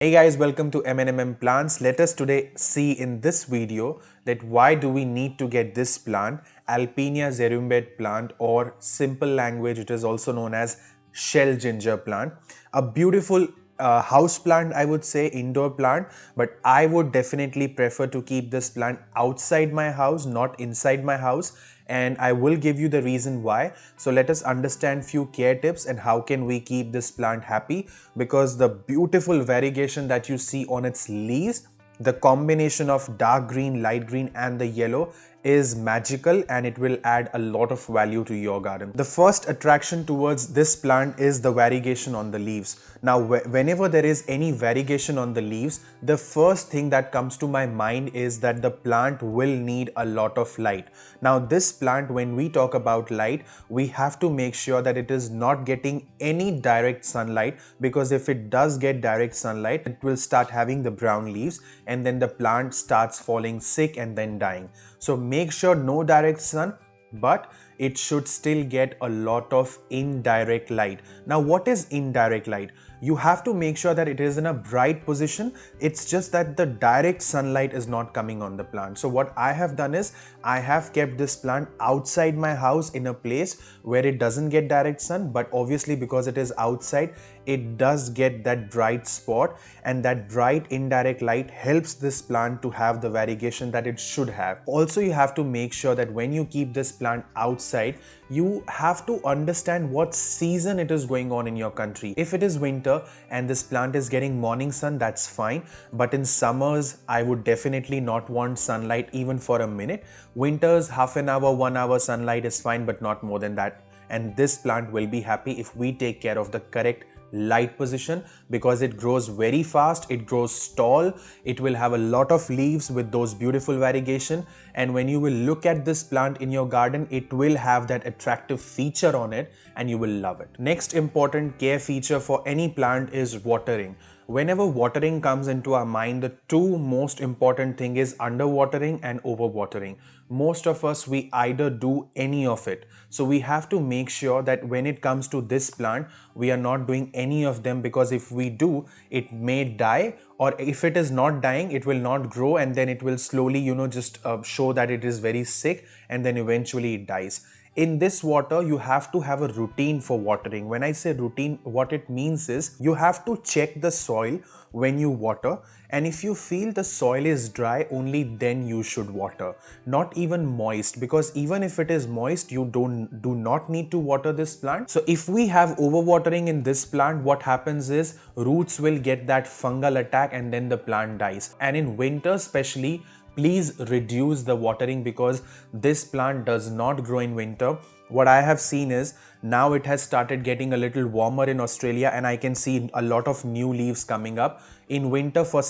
Hey guys, welcome to M&M Plants. Let us today see in this video that why do we need to get this plant, Alpinia Zerumbet plant, or simple language it is also known as shell ginger plant. A beautiful house plant, I would say, indoor plant, but I would definitely prefer to keep this plant outside my house, not inside my house, and I will give you the reason why. So let us understand few care tips and how can we keep this plant happy, because the beautiful variegation that you see on its leaves, the combination of dark green, light green and the yellow is magical and it will add a lot of value to your garden. The first attraction towards this plant is the variegation on the leaves. Now whenever there is any variegation on the leaves, the first thing that comes to my mind is that the plant will need a lot of light. Now this plant, when we talk about light, we have to make sure that it is not getting any direct sunlight, because if it does get direct sunlight, it will start having the brown leaves and then the plant starts falling sick and then dying. So make sure no direct sun, but it should still get a lot of indirect light. Now what is indirect light? You have to make sure that it is in a bright position. It's just that the direct sunlight is not coming on the plant. So what I have done is I have kept this plant outside my house in a place where it doesn't get direct sun, but obviously because it is outside, it does get that bright spot, and that bright indirect light helps this plant to have the variegation that it should have. Also, you have to make sure that when you keep this plant outside, you have to understand what season it is going on in your country. If it is winter and this plant is getting morning sun, that's fine, but in summers I would definitely not want sunlight even for a minute. Winters, half an hour, 1 hour sunlight is fine, but not more than that, and this plant will be happy if we take care of the correct light position, because it grows very fast, it grows tall, it will have a lot of leaves with those beautiful variegation, and when you will look at this plant in your garden, it will have that attractive feature on it and you will love it. Next important care feature for any plant is watering. Whenever watering comes into our mind, the two most important thing is underwatering and overwatering. Most of us, we either do any of it. So we have to make sure that when it comes to this plant, we are not doing any of them, because if we do, it may die, or if it is not dying, it will not grow, and then it will slowly, just show that it is very sick, and then eventually it dies. In this water, you have to have a routine for watering. When I say routine, what it means is you have to check the soil when you water, and if you feel the soil is dry, only then you should water, not even moist, because even if it is moist, you do not need to water this plant. So if we have overwatering in this plant, what happens is roots will get that fungal attack and then the plant dies. And in winter especially, please reduce the watering, because this plant does not grow in winter. What I have seen is now it has started getting a little warmer in Australia, and I can see a lot of new leaves coming up. In winter for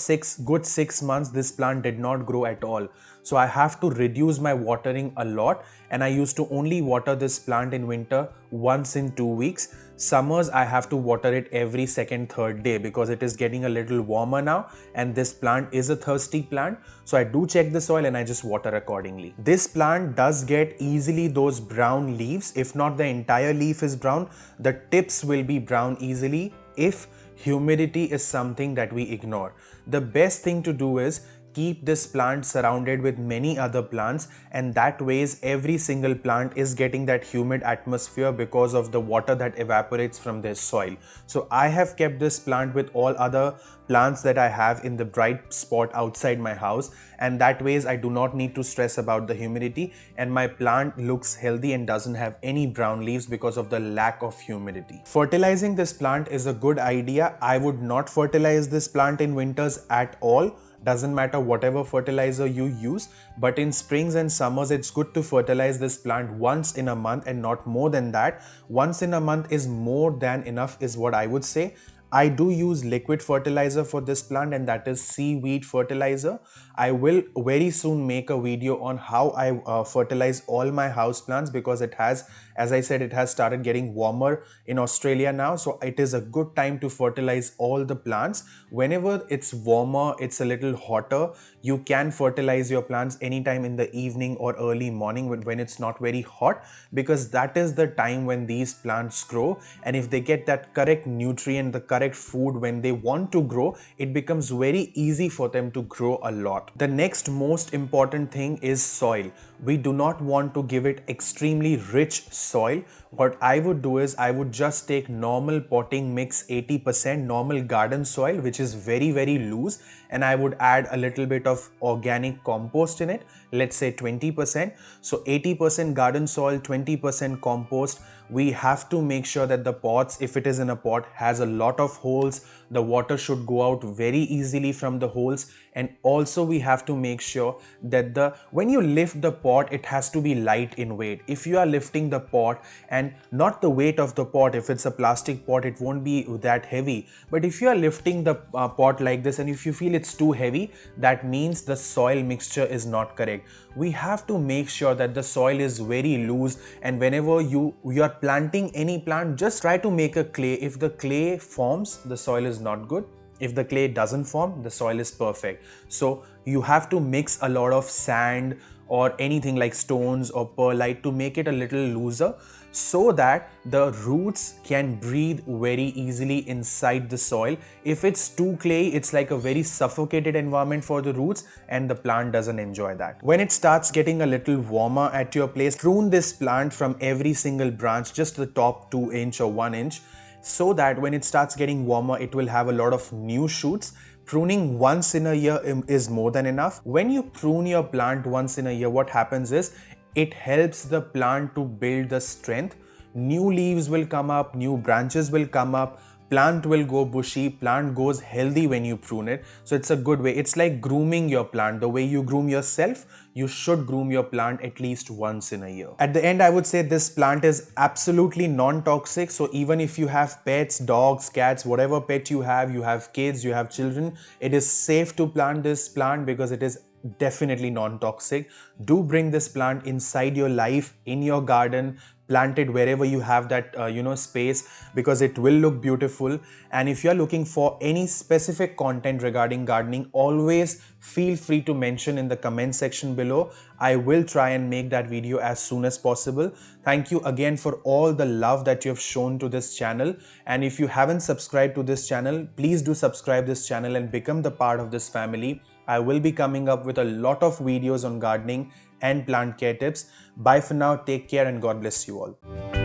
good 6 months, this plant did not grow at all. So I have to reduce my watering a lot, and I used to only water this plant in winter once in 2 weeks. Summers, I have to water it every second, third day, because it is getting a little warmer now, and this plant is a thirsty plant. So I do check the soil and I just water accordingly. This plant does get easily those brown leaves. If not the entire leaf is brown, the tips will be brown easily if humidity is something that we ignore. The best thing to do is keep this plant surrounded with many other plants, and that ways every single plant is getting that humid atmosphere because of the water that evaporates from their soil. So I have kept this plant with all other plants that I have in the bright spot outside my house, and that ways I do not need to stress about the humidity, and my plant looks healthy and doesn't have any brown leaves because of the lack of humidity. Fertilizing this plant is a good idea. I would not fertilize this plant in winters at all. Doesn't matter whatever fertilizer you use, but in springs and summers it's good to fertilize this plant once in a month and not more than that. Once in a month is more than enough, is what I would say. I do use liquid fertilizer for this plant, and that is Seaweed Fertiliser. I will very soon make a video on how I fertilize all my house plants, because it has, as I said, it has started getting warmer in Australia now. So it is a good time to fertilize all the plants. Whenever it's warmer, it's a little hotter, you can fertilize your plants anytime in the evening or early morning when it's not very hot, because that is the time when these plants grow. And if they get that correct nutrient, the correct direct food when they want to grow, it becomes very easy for them to grow a lot. The next most important thing is soil. We do not want to give it extremely rich soil. What I would do is I would just take normal potting mix 80% normal garden soil, which is very loose, and I would add a little bit of organic compost in it, let's say 20%. So 80% garden soil, 20% compost. We have to make sure that the pots, if it is in a pot, has a lot of holes. The water should go out very easily from the holes, and also we have to make sure that when you lift the pot, it has to be light in weight. If you are lifting the pot and not the weight of the pot, if it's a plastic pot, it won't be that heavy. But if you are lifting the pot like this and if you feel it's too heavy, that means the soil mixture is not correct. We have to make sure that the soil is very loose, and whenever you are planting any plant, just try to make a clay. If the clay forms, the soil is not good. If the clay doesn't form, the soil is perfect. So you have to mix a lot of sand or anything like stones or perlite to make it a little looser, so that the roots can breathe very easily inside the soil. If it's too clay, it's like a very suffocated environment for the roots, and the plant doesn't enjoy that. When it starts getting a little warmer at your place, prune this plant from every single branch, just the top 2 inch or 1 inch, so that when it starts getting warmer, it will have a lot of new shoots. Pruning once in a year is more than enough. When you prune your plant once in a year, what happens is it helps the plant to build the strength. New leaves will come up, new branches will come up, plant will go bushy, plant goes healthy when you prune it. So it's a good way. It's like grooming your plant. The way you groom yourself, you should groom your plant at least once in a year. At the end, I would say this plant is absolutely non-toxic. So even if you have pets, dogs, cats, whatever pet you have kids, you have children, it is safe to plant this plant because it is definitely non-toxic. Do bring this plant inside your life, in your garden, plant it wherever you have that space, because it will look beautiful. And if you are looking for any specific content regarding gardening, always feel free to mention in the comment section below. I will try and make that video as soon as possible. Thank you again for all the love that you have shown to this channel, and if you haven't subscribed to this channel, please do subscribe this channel and become the part of this family. I will be coming up with a lot of videos on gardening and plant care tips. Bye for now, take care, and God bless you all.